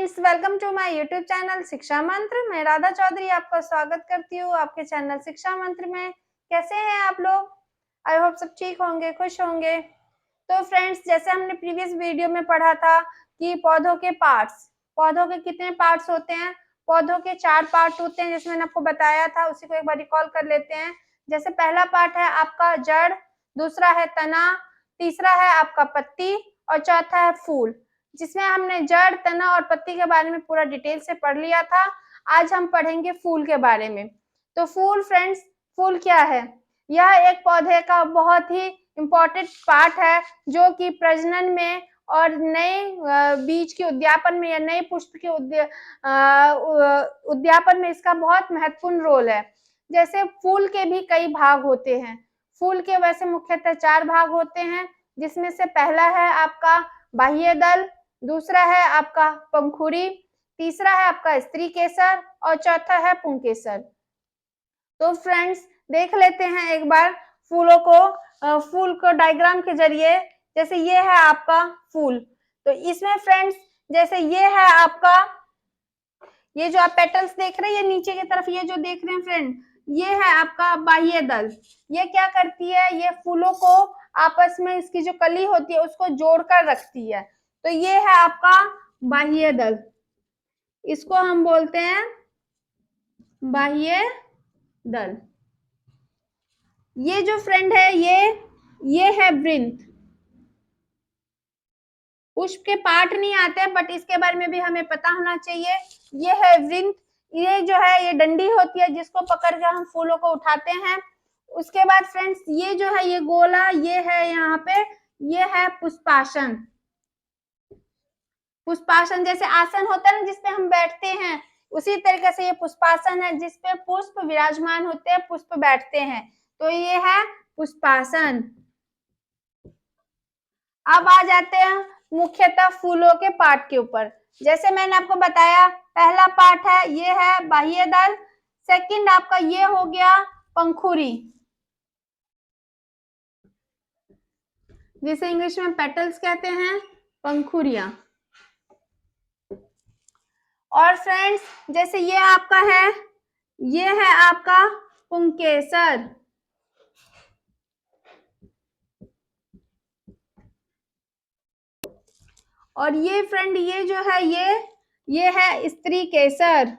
Friends, welcome to my YouTube channel Shiksha Mantra. मैं राधा चौधरी आपका स्वागत करती हूँ आपके चैनल शिक्षा मंत्र में। कैसे हैं आप लोग? आई होप सब ठीक होंगे, खुश होंगे। तो फ्रेंड्स, जैसे हमने प्रीवियस वीडियो में पढ़ा था कि पौधों के पार्ट्स, पौधों के कितने पार्ट्स होते हैं। पौधों के 4 पार्ट होते हैं, जैसे मैंने आपको बताया था, उसी को एक बार रिकॉल कर लेते हैं। जैसे पहला पार्ट है आपका जड़, दूसरा है तना, तीसरा है आपका पत्ती और चौथा है फूल। जिसमें हमने जड़, तना और पत्ती के बारे में पूरा डिटेल से पढ़ लिया था। आज हम पढ़ेंगे फूल के बारे में। तो फूल फ्रेंड्स, फूल क्या है? यह एक पौधे का बहुत ही इम्पोर्टेंट पार्ट है, जो कि प्रजनन में और नए बीज के उद्यापन में या नए पुष्प के उद्यापन में इसका बहुत महत्वपूर्ण रोल है। जैसे फूल के भी कई भाग होते हैं। फूल के वैसे मुख्यतः 4 भाग होते हैं, जिसमें से पहला है आपका बाह्य दल, दूसरा है आपका पंखुड़ी, तीसरा है आपका स्त्री केसर और चौथा है पुंकेसर। तो फ्रेंड्स, देख लेते हैं एक बार फूलों को, फूल को डायग्राम के जरिए। जैसे ये है आपका फूल, तो इसमें फ्रेंड्स जैसे ये है आपका, ये जो आप पेटल्स देख रहे हैं, ये नीचे की तरफ ये जो देख रहे हैं फ्रेंड, ये है आपका बाह्य दल। ये क्या करती है? ये फूलों को आपस में, इसकी जो कली होती है उसको जोड़कर रखती है। तो ये है आपका बाह्य दल, इसको हम बोलते हैं बाह्य दल। ये जो फ्रेंड है, ये है वृंत। पुष्प के पार्ट नहीं आते हैं, बट इसके बारे में भी हमें पता होना चाहिए। ये है वृंत। ये जो है, ये डंडी होती है जिसको पकड़ कर हम फूलों को उठाते हैं। उसके बाद फ्रेंड्स, ये जो है, ये गोला, ये है यहाँ पे, ये है पुष्पासन। पुष्पासन जैसे आसन होता है ना जिसपे हम बैठते हैं, उसी तरीके से ये पुष्पासन है जिसपे पुष्प विराजमान होते हैं, पुष्प बैठते हैं। तो ये है पुष्पासन। अब आ जाते हैं मुख्यतः फूलों के पार्ट के ऊपर। जैसे मैंने आपको बताया, पहला पार्ट है, ये है बाह्य दल। सेकंड आपका ये हो गया पंखुड़ी, जिसे इंग्लिश में पेटल्स कहते हैं, पंखुड़ियां। और फ्रेंड्स, जैसे ये आपका है, ये है आपका पुंकेसर। और ये फ्रेंड, ये जो है, ये है स्त्री केसर।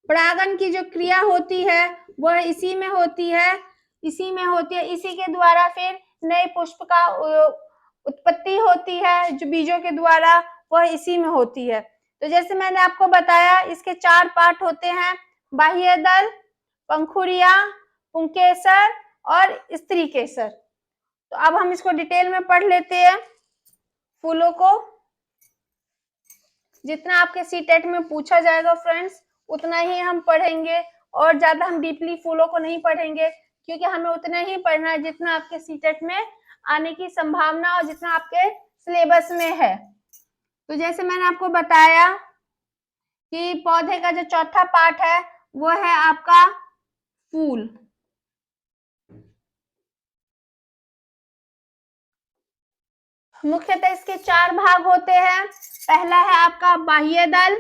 परागन की जो क्रिया होती है वह इसी में होती है, इसी में होती है। इसी के द्वारा फिर नए पुष्प का उत्पत्ति होती है, जो बीजों के द्वारा, वह इसी में होती है। तो जैसे मैंने आपको बताया, इसके 4 पार्ट होते हैं, बाह्य दल, पंखुड़ियां, पुंकेसर और स्त्री केसर। तो अब हम इसको डिटेल में पढ़ लेते हैं फूलों को। जितना आपके सीटेट में पूछा जाएगा फ्रेंड्स, उतना ही हम पढ़ेंगे, और ज्यादा हम डीपली फूलों को नहीं पढ़ेंगे, क्योंकि हमें उतना ही पढ़ना है जितना आपके सीटेट में आने की संभावना और जितना आपके सिलेबस में है। तो जैसे मैंने आपको बताया कि पौधे का जो चौथा पार्ट है वो है आपका फूल। मुख्यतः इसके 4 भाग होते हैं। पहला है आपका बाह्य दल,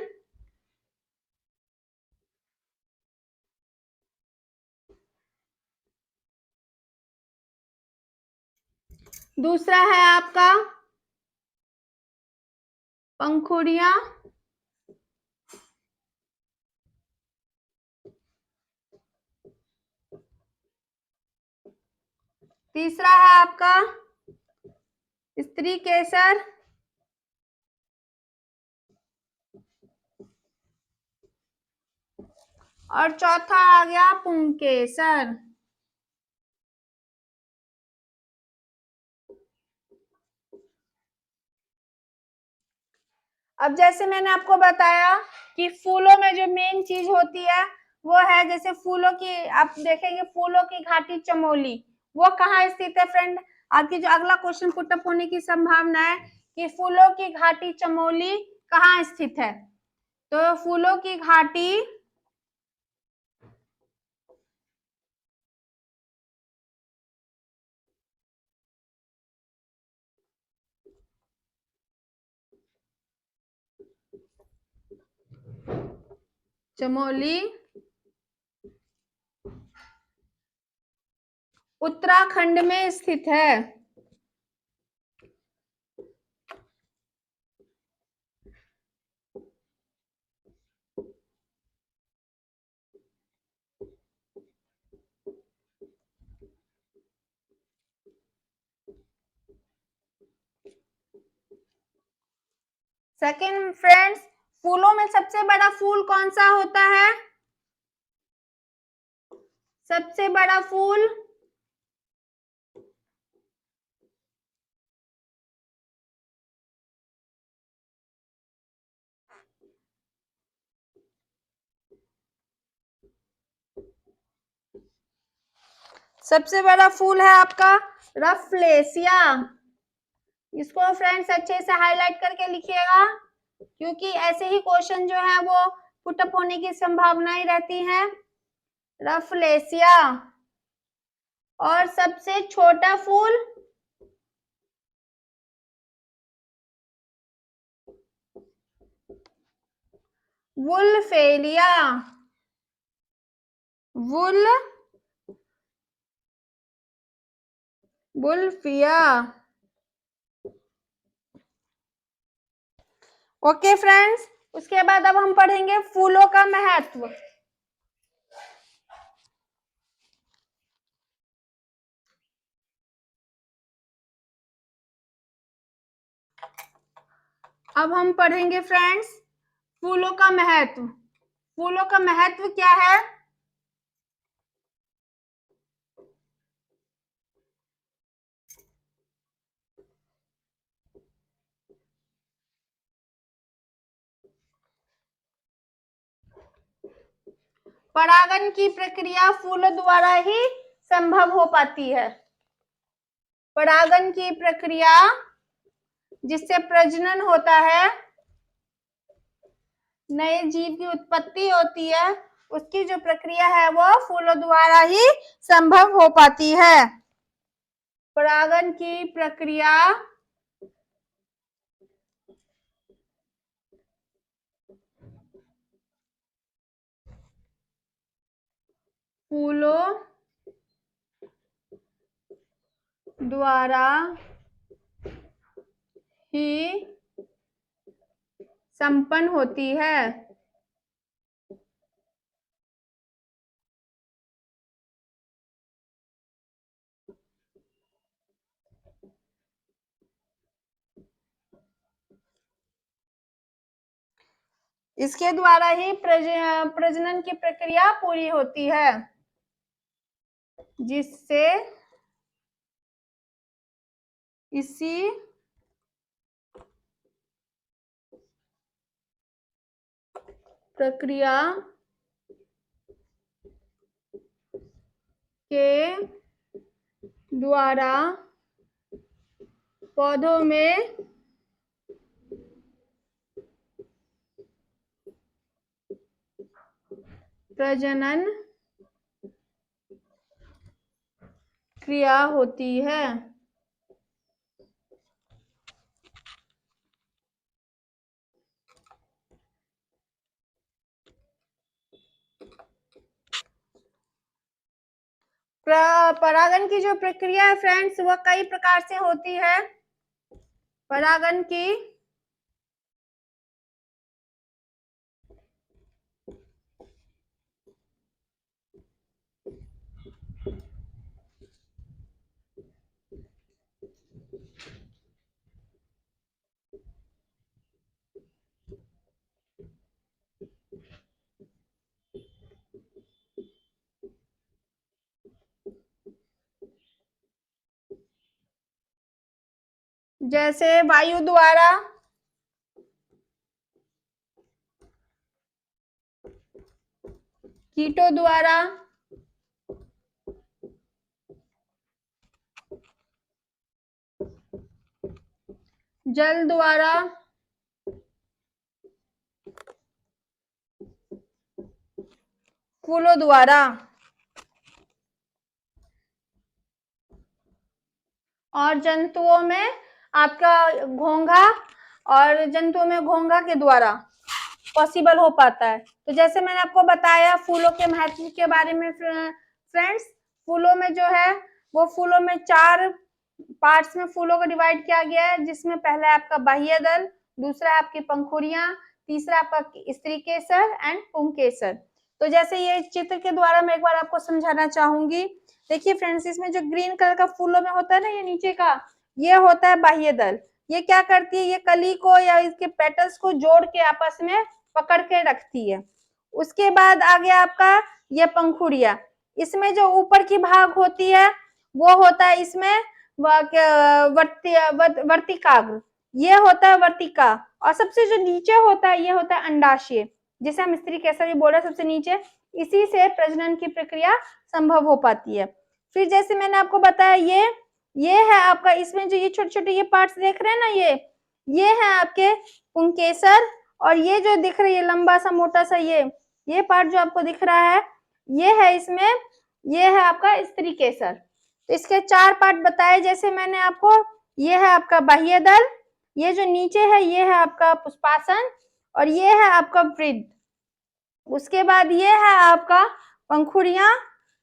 दूसरा है आपका पंखुड़ियां, तीसरा है आपका स्त्री केसर, और चौथा आ गया पुंकेसर। अब जैसे मैंने आपको बताया कि फूलों में जो मेन चीज होती है वो है, जैसे फूलों की आप देखेंगे, फूलों की घाटी चमोली, वो कहाँ स्थित है फ्रेंड? आपकी जो अगला क्वेश्चन पुटअप होने की संभावना है कि फूलों की घाटी चमोली कहाँ स्थित है। तो फूलों की घाटी चमोली उत्तराखंड में स्थित है। सेकंड फ्रेंड्स, फूलों में सबसे बड़ा फूल कौन सा होता है? सबसे बड़ा फूल सबसे बड़ा फूल है आपका रफलेसिया। इसको फ्रेंड्स अच्छे से हाईलाइट करके लिखिएगा, क्योंकि ऐसे ही क्वेश्चन जो है वो पुटअप होने की संभावनाएं रहती हैं। रफलेसिया। और सबसे छोटा फूल वुल्फेलिया। वुल्फिया। ओके फ्रेंड्स, उसके बाद अब हम पढ़ेंगे फूलों का महत्व। अब हम पढ़ेंगे फ्रेंड्स फूलों का महत्व। फूलों का महत्व क्या है? परागन की प्रक्रिया फूलों द्वारा ही संभव हो पाती है। परागन की प्रक्रिया जिससे प्रजनन होता है, नए जीव की उत्पत्ति होती है, उसकी जो प्रक्रिया है वो फूलों द्वारा ही संभव हो पाती है। परागन की प्रक्रिया फूलों द्वारा ही संपन्न होती है। इसके द्वारा ही प्रजनन की प्रक्रिया पूरी होती है, जिससे इसी प्रक्रिया के द्वारा पौधों में प्रजनन क्रिया होती है। परागन की जो प्रक्रिया है फ्रेंड्स वह कई प्रकार से होती है। परागन की जैसे वायु द्वारा, कीटों द्वारा, जल द्वारा, फूलों द्वारा, और जंतुओं में आपका घोंघा, और जंतुओं में घोंघा के द्वारा। पॉसिबल हो पाता है। तो जैसे मैंने आपको बताया फूलों के महत्व के बारे में फ्रेंड्स, फूलों में जो है वो फूलों में 4 पार्ट्स में फूलों को डिवाइड किया गया है, जिसमें पहला है आपका बाह्य दल, दूसरा आपकी पंखुड़ियां, तीसरा आपका स्त्री केसर एंड पुंकेसर। तो जैसे ये चित्र के द्वारा मैं एक बार आपको समझाना चाहूंगी। देखिए फ्रेंड्स, इसमें जो ग्रीन कलर का फूलों में होता है ना, ये नीचे का, ये होता है बाह्य दल। ये क्या करती है, ये कली को या इसके पेटल्स को जोड़ के आपस में पकड़ के रखती है। उसके बाद आ गया आपका ये पंखुड़िया। इसमें जो ऊपर की भाग होती है वो होता है इसमें वर्तिकाग्र, ये होता है वर्तिका। और सबसे जो नीचे होता है ये होता है अंडाशय, जिसे हम स्त्री केसर भी बोल रहे हैं, सबसे नीचे। इसी से प्रजनन की प्रक्रिया संभव हो पाती है। फिर जैसे मैंने आपको बताया ये है आपका, इसमें जो ये छोटे छोटे ये पार्ट्स देख रहे हैं ना, ये है आपके पुंकेसर। और ये जो दिख रही है लंबा सा मोटा सा ये पार्ट जो आपको दिख रहा है, ये है इसमें, ये है आपका स्त्री केसर। तो इसके 4 पार्ट बताए जैसे मैंने आपको। ये है आपका बाह्य दल, ये जो नीचे है ये है आपका पुष्पासन, और ये है आपका वृद्ध। उसके बाद ये है आपका पंखुड़ियां,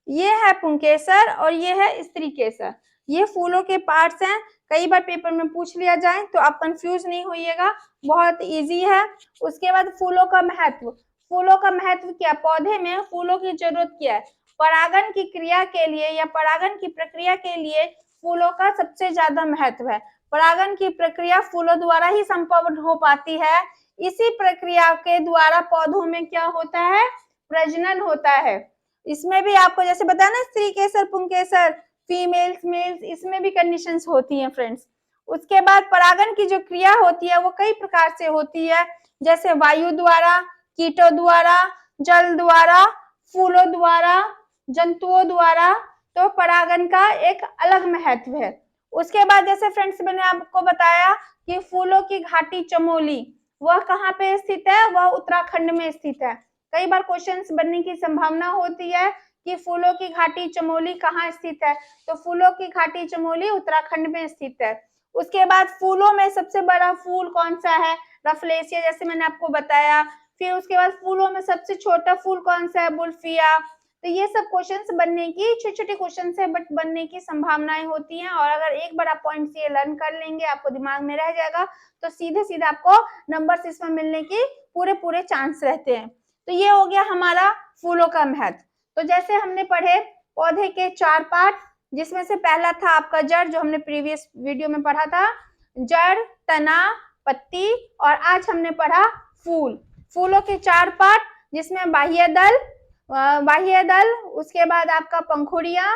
ये है पुंकेसर, और ये है स्त्री केसर। ये फूलों के पार्ट्स हैं। कई बार पेपर में पूछ लिया जाए तो आप कंफ्यूज नहीं होइएगा, बहुत इजी है। उसके बाद फूलों का महत्व। फूलों का महत्व क्या, पौधे में फूलों की जरूरत क्या है? परागन की क्रिया के लिए या परागन की प्रक्रिया के लिए फूलों का सबसे ज्यादा महत्व है। परागन की प्रक्रिया फूलों द्वारा ही संपन्न हो पाती है। इसी प्रक्रिया के द्वारा पौधों में क्या होता है, प्रजनन होता है। इसमें भी आपको जैसे बताया ना, स्त्री केसर पुंकेसर, फीमेल्स मेल्स, इसमें भी कंडीशंस होती हैं फ्रेंड्स। उसके बाद परागन की जो क्रिया होती है वो कई प्रकार से होती है, जैसे वायु द्वारा, कीटों द्वारा, जल द्वारा, फूलों द्वारा, जंतुओं द्वारा। तो परागन का एक अलग महत्व है। उसके बाद जैसे फ्रेंड्स मैंने आपको बताया कि फूलों की घाटी चमोली, वह कहाँ पे स्थित है, वह उत्तराखंड में स्थित है। कई बार क्वेश्चंस बनने की संभावना होती है कि फूलों की घाटी चमोली कहाँ स्थित है, तो फूलों की घाटी चमोली उत्तराखंड में स्थित है। उसके बाद फूलों में सबसे बड़ा फूल कौन सा है, रफलेसिया, जैसे मैंने आपको बताया। फिर उसके बाद फूलों में सबसे छोटा फूल कौन सा है, बुल्फिया। तो ये सब क्वेश्चंस बनने की, छोटे छोटे क्वेश्चन है बट बनने की संभावनाएं होती हैं। और अगर एक बार आप पॉइंट्स ये लर्न कर लेंगे, आपको दिमाग में रह जाएगा, तो सीधे सीधे आपको नंबर्स इसमें मिलने की पूरे चांस रहते हैं। तो ये हो गया हमारा फूलों का महत्व। तो जैसे हमने पढ़े पौधे के 4 पार्ट, जिसमें से पहला था आपका जड़, जो हमने प्रीवियस वीडियो में पढ़ा था, जड़, तना, पत्ती, और आज हमने पढ़ा फूल। फूलों के 4 पार्ट, जिसमें बाह्य दल, उसके बाद आपका पंखुड़ियां,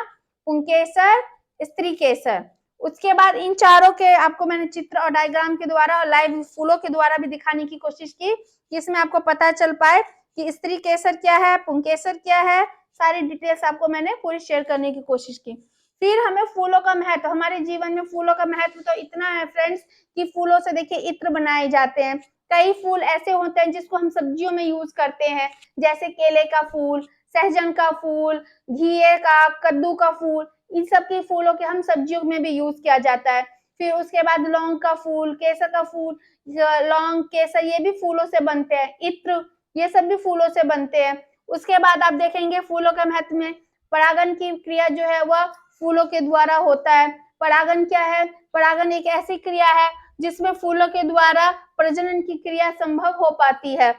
पुंकेसर, स्त्री केसर। उसके बाद इन चारों के आपको मैंने चित्र और डायग्राम के द्वारा और लाइव फूलों के द्वारा भी दिखाने की कोशिश की, जिसमें आपको पता चल पाए कि स्त्री केसर क्या है, पुंकेसर क्या है। सारी डिटेल्स आपको मैंने पूरी शेयर करने की कोशिश की। फिर हमें फूलों का महत्व, हमारे जीवन में फूलों का महत्व तो इतना है फ्रेंड्स कि फूलों से देखिए इत्र बनाए जाते हैं। कई फूल ऐसे होते हैं जिसको हम सब्जियों में यूज करते हैं, जैसे केले का फूल, सहजन का फूल, घिए का, कद्दू का फूल, इन सब के फूलों के हम सब्जियों में भी यूज किया जाता है। फिर उसके बाद लौंग का फूल, केसर का फूल, लौंग, केसर, ये भी फूलों से बनते हैं। इत्र, ये सब भी फूलों से बनते हैं। उसके बाद आप देखेंगे फूलों के महत्व में परागन की क्रिया जो है वह फूलों के द्वारा होता है। परागन क्या है, परागन एक ऐसी क्रिया है जिसमें फूलों के द्वारा प्रजनन की क्रिया संभव हो पाती है।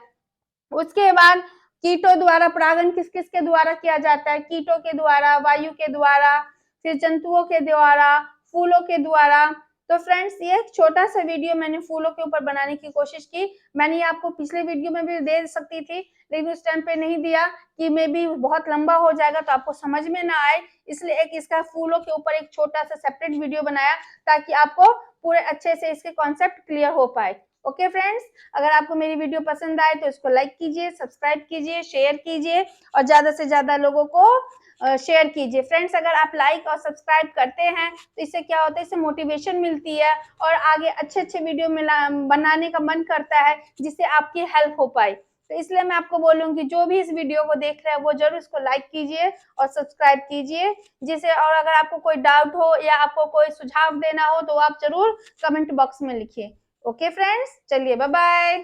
उसके बाद कीटों द्वारा परागन किस किस के द्वारा किया जाता है, कीटों के द्वारा, वायु के द्वारा, फिर जंतुओं के द्वारा, फूलों के द्वारा। तो फ्रेंड्स ये एक छोटा सा वीडियो मैंने फूलों के ऊपर बनाने की कोशिश की। मैंने आपको पिछले वीडियो में भी दे सकती थी, लेकिन उस टाइम पे नहीं दिया कि मे भी बहुत लंबा हो जाएगा तो आपको समझ में ना आए, इसलिए एक इसका फूलों के ऊपर एक छोटा सा सेपरेट वीडियो बनाया ताकि आपको पूरे अच्छे से इसके कॉन्सेप्ट क्लियर हो पाए। ओके फ्रेंड्स, अगर आपको मेरी वीडियो पसंद आए तो इसको लाइक कीजिए, सब्सक्राइब कीजिए, शेयर कीजिए और ज्यादा से ज्यादा लोगों को शेयर कीजिए। फ्रेंड्स, अगर आप लाइक और सब्सक्राइब करते हैं तो इससे क्या होता है, इससे मोटिवेशन मिलती है और आगे अच्छे अच्छे वीडियो बनाने का मन करता है जिससे आपकी हेल्प हो पाए। तो इसलिए मैं आपको बोलूंगी जो भी इस वीडियो को देख रहे हैं वो जरूर इसको लाइक कीजिए और सब्सक्राइब कीजिए, जिसे, और अगर आपको कोई डाउट हो या आपको कोई सुझाव देना हो तो आप जरूर कमेंट बॉक्स में लिखिए। ओके फ्रेंड्स, चलिए बाय बाय।